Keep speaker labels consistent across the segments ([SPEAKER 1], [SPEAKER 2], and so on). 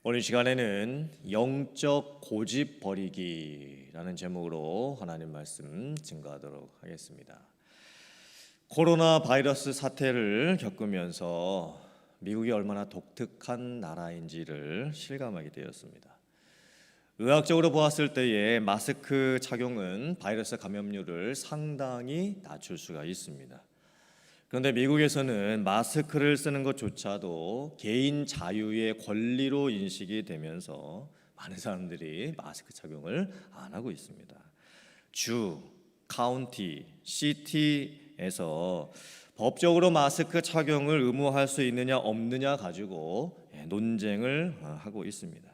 [SPEAKER 1] 오늘 시간에는 영적 고집 버리기라는 제목으로 하나님 말씀 증거하도록 하겠습니다. 코로나 바이러스 사태를 겪으면서 미국이 얼마나 독특한 나라인지를 실감하게 되었습니다. 의학적으로 보았을 때에 마스크 착용은 바이러스 감염률을 상당히 낮출 수가 있습니다. 그런데 미국에서는 마스크를 쓰는 것조차도 개인 자유의 권리로 인식이 되면서 많은 사람들이 마스크 착용을 안 하고 있습니다. 주, 카운티, 시티에서 법적으로 마스크 착용을 의무화할 수 있느냐 없느냐 가지고 논쟁을 하고 있습니다.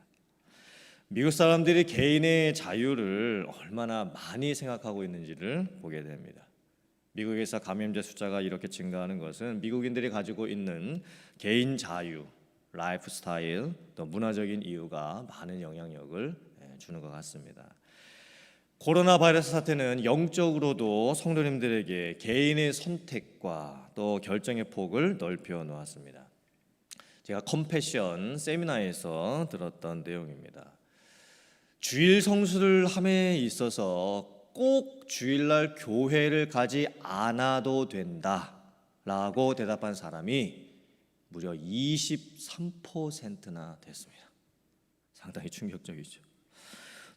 [SPEAKER 1] 미국 사람들이 개인의 자유를 얼마나 많이 생각하고 있는지를 보게 됩니다. 미국에서 감염자 숫자가 이렇게 증가하는 것은 미국인들이 가지고 있는 개인 자유, 라이프 스타일, 또 문화적인 이유가 많은 영향력을 주는 것 같습니다. 코로나 바이러스 사태는 영적으로도 성도님들에게 개인의 선택과 또 결정의 폭을 넓혀 놓았습니다. 제가 컴패션 세미나에서 들었던 내용입니다. 주일 성수를 함에 있어서 꼭 주일날 교회를 가지 않아도 된다라고 대답한 사람이 무려 23%나 됐습니다. 상당히 충격적이죠.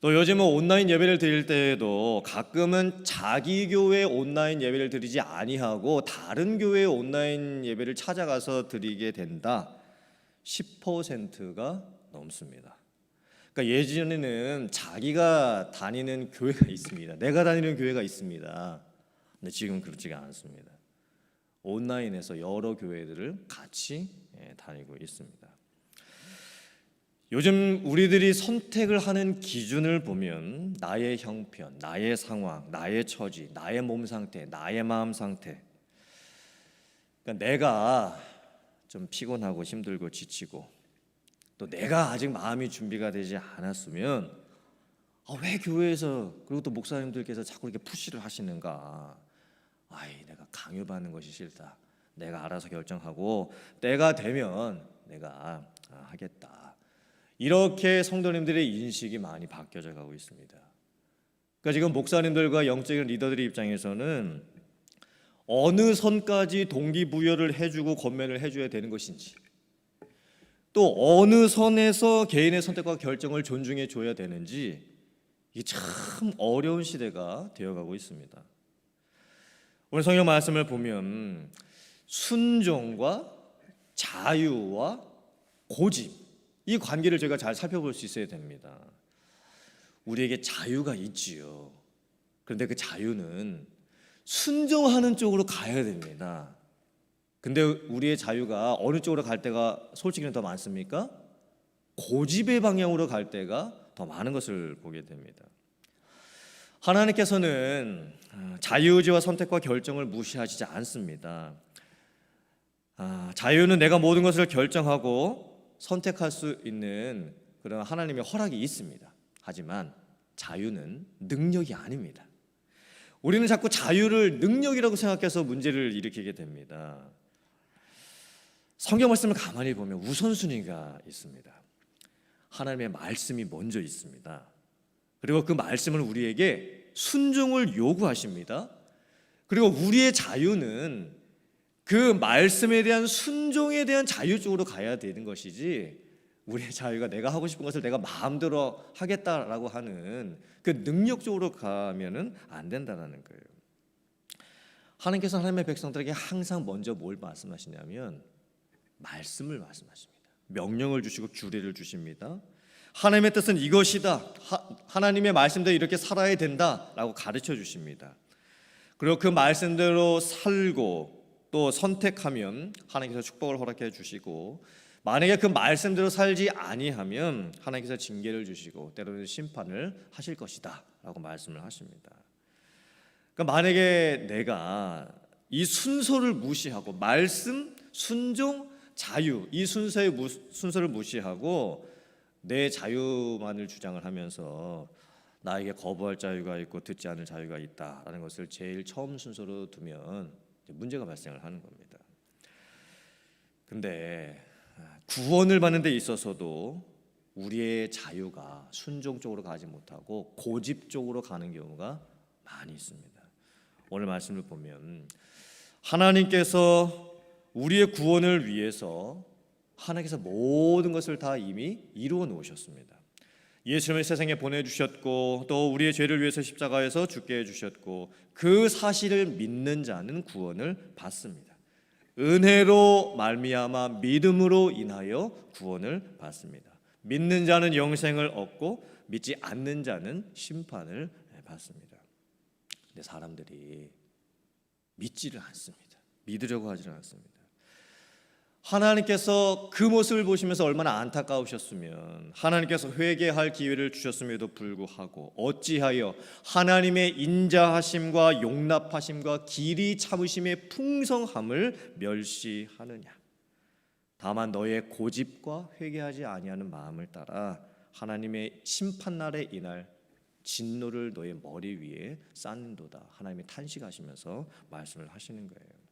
[SPEAKER 1] 또 요즘은 온라인 예배를 드릴 때에도 가끔은 자기 교회 온라인 예배를 드리지 아니하고 다른 교회 온라인 예배를 찾아가서 드리게 된다. 10%가 넘습니다. 그러니까 예전에는 자기가 다니는 교회가 있습니다. 내가 다니는 교회가 있습니다. 근데 지금 그렇지가 않습니다. 온라인에서 여러 교회들을 같이 다니고 있습니다. 요즘 우리들이 선택을 하는 기준을 보면 나의 형편, 나의 상황, 나의 처지, 나의 몸 상태, 나의 마음 상태. 그러니까 내가 좀 피곤하고 힘들고 지치고 또 내가 아직 마음이 준비가 되지 않았으면 왜 교회에서 그리고 또 목사님들께서 자꾸 이렇게 푸시를 하시는가? 내가 강요받는 것이 싫다. 내가 알아서 결정하고 때가 되면 내가 하겠다. 이렇게 성도님들의 인식이 많이 바뀌어져 가고 있습니다. 그러니까 지금 목사님들과 영적인 리더들의 입장에서는 어느 선까지 동기부여를 해주고 권면을 해줘야 되는 것인지 또 어느 선에서 개인의 선택과 결정을 존중해 줘야 되는지 이게 참 어려운 시대가 되어가고 있습니다. 오늘 성경 말씀을 보면 순종과 자유와 고집 이 관계를 저희가 잘 살펴볼 수 있어야 됩니다. 우리에게 자유가 있지요. 그런데 그 자유는 순종하는 쪽으로 가야 됩니다. 근데 우리의 자유가 어느 쪽으로 갈 때가 솔직히는 더 많습니까? 고집의 방향으로 갈 때가 더 많은 것을 보게 됩니다. 하나님께서는 자유의지와 선택과 결정을 무시하시지 않습니다. 자유는 내가 모든 것을 결정하고 선택할 수 있는 그런 하나님의 허락이 있습니다. 하지만 자유는 능력이 아닙니다. 우리는 자꾸 자유를 능력이라고 생각해서 문제를 일으키게 됩니다. 성경 말씀을 가만히 보면 우선순위가 있습니다. 하나님의 말씀이 먼저 있습니다. 그리고 그 말씀을 우리에게 순종을 요구하십니다. 그리고 우리의 자유는 그 말씀에 대한 순종에 대한 자유 쪽으로 가야 되는 것이지 우리의 자유가 내가 하고 싶은 것을 내가 마음대로 하겠다라고 하는 그 능력 쪽으로 가면은 안 된다는 거예요. 하나님께서 하나님의 백성들에게 항상 먼저 뭘 말씀하시냐면 말씀을 말씀하십니다. 명령을 주시고 규례를 주십니다. 하나님의 뜻은 이것이다. 하나님의 말씀대로 이렇게 살아야 된다라고 가르쳐 주십니다. 그리고 그 말씀대로 살고 또 선택하면 하나님께서 축복을 허락해 주시고 만약에 그 말씀대로 살지 아니하면 하나님께서 징계를 주시고 때로는 심판을 하실 것이다 라고 말씀을 하십니다. 그러니까 만약에 내가 이 순서를 무시하고 말씀, 순종, 자유 이 순서를 무시하고 내 자유만을 주장을 하면서 나에게 거부할 자유가 있고 듣지 않을 자유가 있다라는 것을 제일 처음 순서로 두면 문제가 발생을 하는 겁니다. 근데 구원을 받는 데 있어서도 우리의 자유가 순종 쪽으로 가지 못하고 고집 쪽으로 가는 경우가 많이 있습니다. 오늘 말씀을 보면 하나님께서 우리의 구원을 위해서 하나님께서 모든 것을 다 이미 이루어 놓으셨습니다. 예수님을 세상에 보내주셨고 또 우리의 죄를 위해서 십자가에서 죽게 해주셨고 그 사실을 믿는 자는 구원을 받습니다. 은혜로 말미암아 믿음으로 인하여 구원을 받습니다. 믿는 자는 영생을 얻고 믿지 않는 자는 심판을 받습니다. 근데 사람들이 믿지를 않습니다. 믿으려고 하지는 않습니다. 하나님께서 그 모습을 보시면서 얼마나 안타까우셨으면 하나님께서 회개할 기회를 주셨음에도 불구하고 어찌하여 하나님의 인자하심과 용납하심과 길이 참으심의 풍성함을 멸시하느냐. 다만 너의 고집과 회개하지 아니하는 마음을 따라 하나님의 심판날에 인할 진노를 너의 머리 위에 쌓는도다. 하나님이 탄식하시면서 말씀을 하시는 거예요.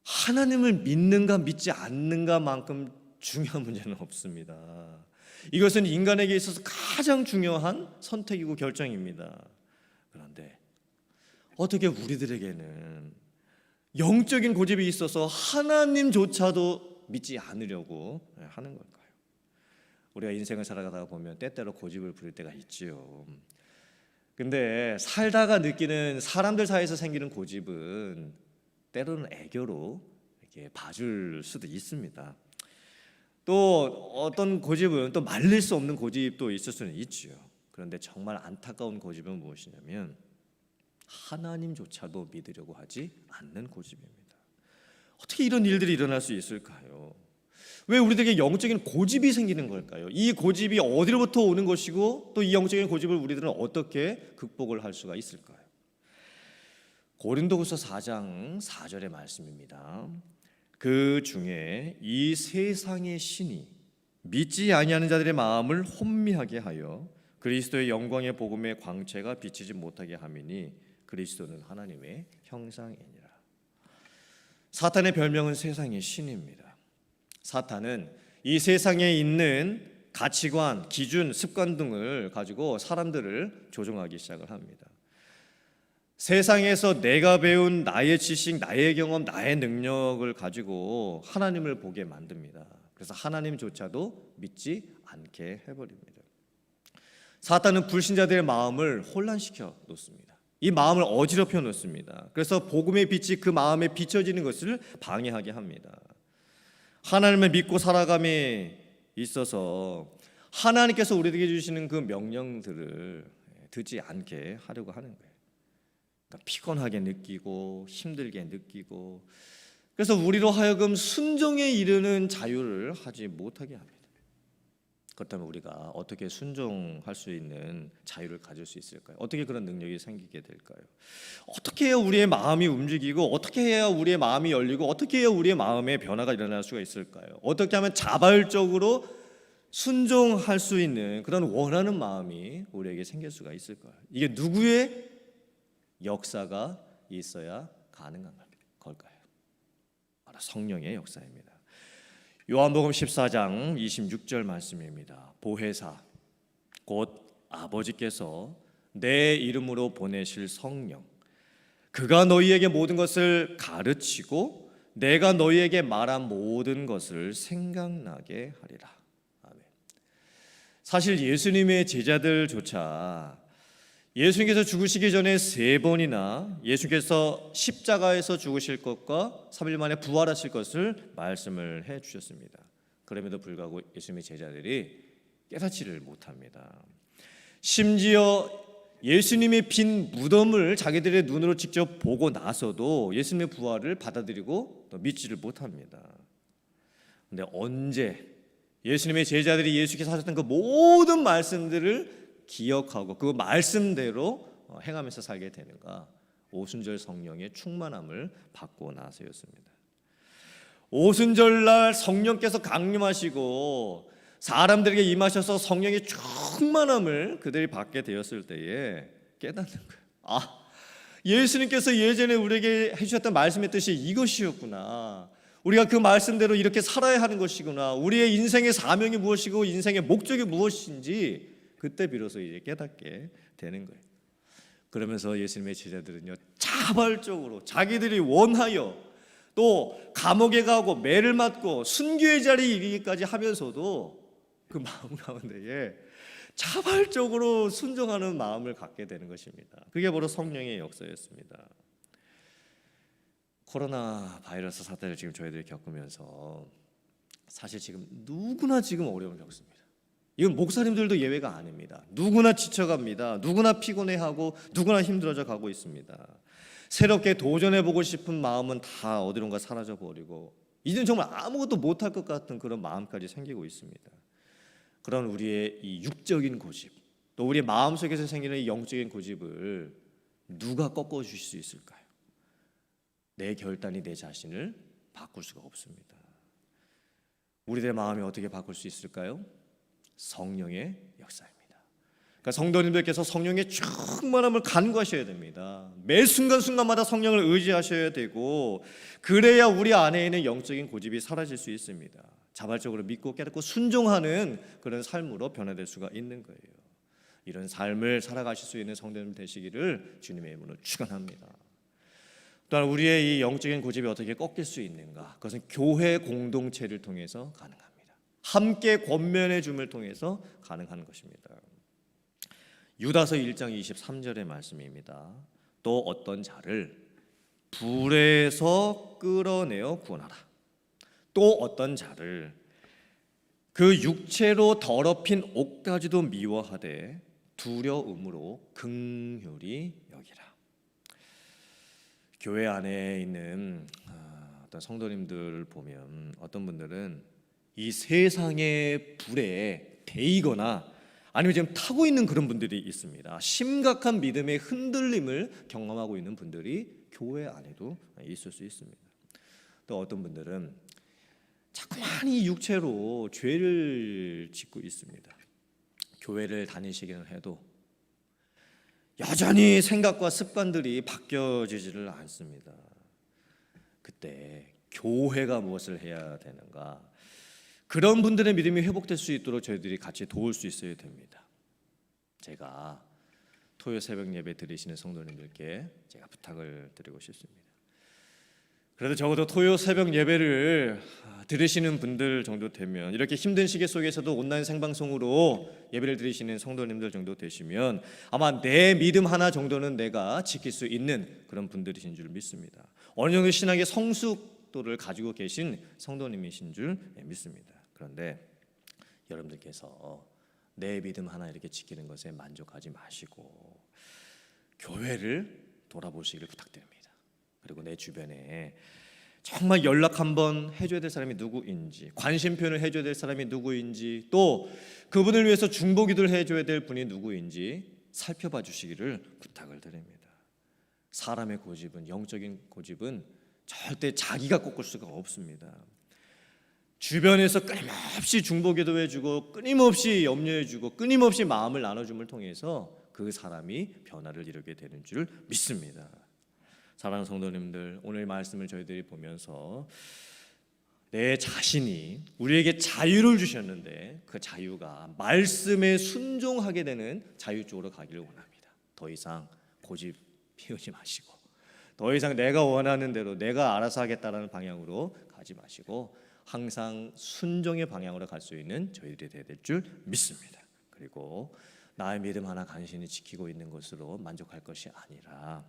[SPEAKER 1] 하나님을 믿는가 믿지 않는가만큼 중요한 문제는 없습니다. 이것은 인간에게 있어서 가장 중요한 선택이고 결정입니다. 그런데 어떻게 우리들에게는 영적인 고집이 있어서 하나님조차도 믿지 않으려고 하는 걸까요? 우리가 인생을 살아가다 보면 때때로 고집을 부릴 때가 있지요. 근데 살다가 느끼는 사람들 사이에서 생기는 고집은 때로는 애교로 이렇게 봐줄 수도 있습니다. 또 어떤 고집은 또 말릴 수 없는 고집도 있을 수는 있지요. 그런데 정말 안타까운 고집은 무엇이냐면 하나님조차도 믿으려고 하지 않는 고집입니다. 어떻게 이런 일들이 일어날 수 있을까요? 왜 우리들에게 영적인 고집이 생기는 걸까요? 이 고집이 어디로부터 오는 것이고 또 이 영적인 고집을 우리들은 어떻게 극복을 할 수가 있을까요? 고린도후서 4장 4절의 말씀입니다. 그 중에 이 세상의 신이 믿지 아니하는 자들의 마음을 혼미하게 하여 그리스도의 영광의 복음의 광채가 비치지 못하게 함이니 그리스도는 하나님의 형상이니라. 사탄의 별명은 세상의 신입니다. 사탄은 이 세상에 있는 가치관, 기준, 습관 등을 가지고 사람들을 조종하기 시작을 합니다. 세상에서 내가 배운 나의 지식, 나의 경험, 나의 능력을 가지고 하나님을 보게 만듭니다. 그래서 하나님조차도 믿지 않게 해버립니다. 사탄은 불신자들의 마음을 혼란시켜 놓습니다. 이 마음을 어지럽혀 놓습니다. 그래서 복음의 빛이 그 마음에 비춰지는 것을 방해하게 합니다. 하나님을 믿고 살아감에 있어서 하나님께서 우리에게 주시는 그 명령들을 듣지 않게 하려고 하는 거예요. 그러니까 피곤하게 느끼고 힘들게 느끼고 그래서 우리로 하여금 순종에 이르는 자유를 하지 못하게 합니다. 그렇다면 우리가 어떻게 순종할 수 있는 자유를 가질 수 있을까요? 어떻게 그런 능력이 생기게 될까요? 어떻게 해야 우리의 마음이 움직이고 어떻게 해야 우리의 마음이 열리고 어떻게 해야 우리의 마음에 변화가 일어날 수가 있을까요? 어떻게 하면 자발적으로 순종할 수 있는 그런 원하는 마음이 우리에게 생길 수가 있을까요? 이게 누구의 역사가 있어야 가능한 걸까요? 바로 성령의 역사입니다. 요한복음 14장 26절 말씀입니다. 보혜사 곧 아버지께서 내 이름으로 보내실 성령 그가 너희에게 모든 것을 가르치고 내가 너희에게 말한 모든 것을 생각나게 하리라. 아멘. 사실 예수님의 제자들조차 예수님께서 죽으시기 전에 3번이나 예수님께서 십자가에서 죽으실 것과 3일 만에 부활하실 것을 말씀을 해 주셨습니다. 그럼에도 불구하고 예수님의 제자들이 깨닫지를 못합니다. 심지어 예수님의 빈 무덤을 자기들의 눈으로 직접 보고 나서도 예수님의 부활을 받아들이고 또 믿지를 못합니다. 그런데 언제 예수님의 제자들이 예수께서 하셨던 그 모든 말씀들을 기억하고 그 말씀대로 행하면서 살게 되는가? 오순절 성령의 충만함을 받고 나서였습니다. 오순절날 성령께서 강림하시고 사람들에게 임하셔서 성령의 충만함을 그들이 받게 되었을 때에 깨닫는 거예요. 예수님께서 예전에 우리에게 해주셨던 말씀의 뜻이 이것이었구나. 우리가 그 말씀대로 이렇게 살아야 하는 것이구나, 우리의 인생의 사명이 무엇이고 인생의 목적이 무엇인지 그때 비로소 이제 깨닫게 되는 거예요. 그러면서 예수님의 제자들은요, 자발적으로 자기들이 원하여 또 감옥에 가고 매를 맞고 순교의 자리에 이르기까지 하면서도 그 마음 가운데에 자발적으로 순종하는 마음을 갖게 되는 것입니다. 그게 바로 성령의 역사였습니다. 코로나 바이러스 사태를 지금 저희들이 겪으면서 사실 지금 누구나 지금 어려움을 겪습니다. 이건 목사님들도 예외가 아닙니다. 누구나 지쳐갑니다. 누구나 피곤해하고 누구나 힘들어져 가고 있습니다. 새롭게 도전해보고 싶은 마음은 다 어디론가 사라져버리고 이제는 정말 아무것도 못할 것 같은 그런 마음까지 생기고 있습니다. 그런 우리의 이 육적인 고집, 또 우리의 마음속에서 생기는 이 영적인 고집을 누가 꺾어주실 수 있을까요? 내 결단이 내 자신을 바꿀 수가 없습니다. 우리들의 마음이 어떻게 바꿀 수 있을까요? 성령의 역사입니다. 그러니까 성도님들께서 성령의 충만함을 간구하셔야 됩니다. 매 순간순간마다 성령을 의지하셔야 되고, 그래야 우리 안에 있는 영적인 고집이 사라질 수 있습니다. 자발적으로 믿고 깨닫고 순종하는 그런 삶으로 변화될 수가 있는 거예요. 이런 삶을 살아가실 수 있는 성도님 되시기를 주님의 이름으로 축원합니다. 또한 우리의 이 영적인 고집이 어떻게 꺾일 수 있는가? 그것은 교회 공동체를 통해서 가능합니다. 함께 권면해 줌을 통해서 가능한 것입니다. 유다서 1장 23절의 말씀입니다. 또 어떤 자를 불에서 끌어내어 구원하라. 또 어떤 자를 그 육체로 더럽힌 옷까지도 미워하되 두려움으로 긍휼히 여기라. 교회 안에 있는 어떤 성도님들 보면 어떤 분들은 이 세상의 불에 데이거나 아니면 지금 타고 있는 그런 분들이 있습니다. 심각한 믿음의 흔들림을 경험하고 있는 분들이 교회 안에도 있을 수 있습니다. 또 어떤 분들은 자꾸만 이 육체로 죄를 짓고 있습니다. 교회를 다니시기는 해도 여전히 생각과 습관들이 바뀌어지지를 않습니다. 그때 교회가 무엇을 해야 되는가? 그런 분들의 믿음이 회복될 수 있도록 저희들이 같이 도울 수 있어야 됩니다. 제가 토요 새벽 예배 드리시는 성도님들께 제가 부탁을 드리고 싶습니다. 그래도 적어도 토요 새벽 예배를 들으시는 분들 정도 되면, 이렇게 힘든 시기 속에서도 온라인 생방송으로 예배를 드리시는 성도님들 정도 되시면 아마 내 믿음 하나 정도는 내가 지킬 수 있는 그런 분들이신 줄 믿습니다. 어느 정도 신앙의 성숙도를 가지고 계신 성도님이신 줄 믿습니다. 그런데 여러분들께서 내 믿음 하나 이렇게 지키는 것에 만족하지 마시고 교회를 돌아보시길 부탁드립니다. 그리고 내 주변에 정말 연락 한번 해줘야 될 사람이 누구인지, 관심 표현을 해줘야 될 사람이 누구인지, 또 그분을 위해서 중보기도를 해줘야 될 분이 누구인지 살펴봐 주시기를 부탁을 드립니다. 사람의 고집은, 영적인 고집은 절대 자기가 꺾을 수가 없습니다. 주변에서 끊임없이 중보기도해주고 끊임없이 염려해주고 끊임없이 마음을 나눠줌을 통해서 그 사람이 변화를 이루게 되는 줄 믿습니다. 사랑하는 성도님들, 오늘 말씀을 저희들이 보면서 내 자신이 우리에게 자유를 주셨는데 그 자유가 말씀에 순종하게 되는 자유 쪽으로 가기를 원합니다. 더 이상 고집 피우지 마시고, 더 이상 내가 원하는 대로 내가 알아서 하겠다라는 방향으로 가지 마시고 항상 순종의 방향으로 갈 수 있는 저희들이 되어야 될 줄 믿습니다. 그리고 나의 믿음 하나 간신히 지키고 있는 것으로 만족할 것이 아니라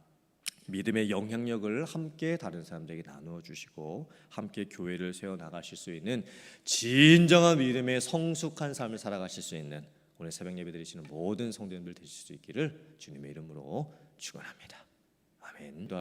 [SPEAKER 1] 믿음의 영향력을 함께 다른 사람들에게 나누어 주시고 함께 교회를 세워 나가실 수 있는 진정한 믿음의 성숙한 삶을 살아가실 수 있는 오늘 새벽 예배 드리시는 모든 성도님들 되실 수 있기를 주님의 이름으로 축원합니다. 아멘.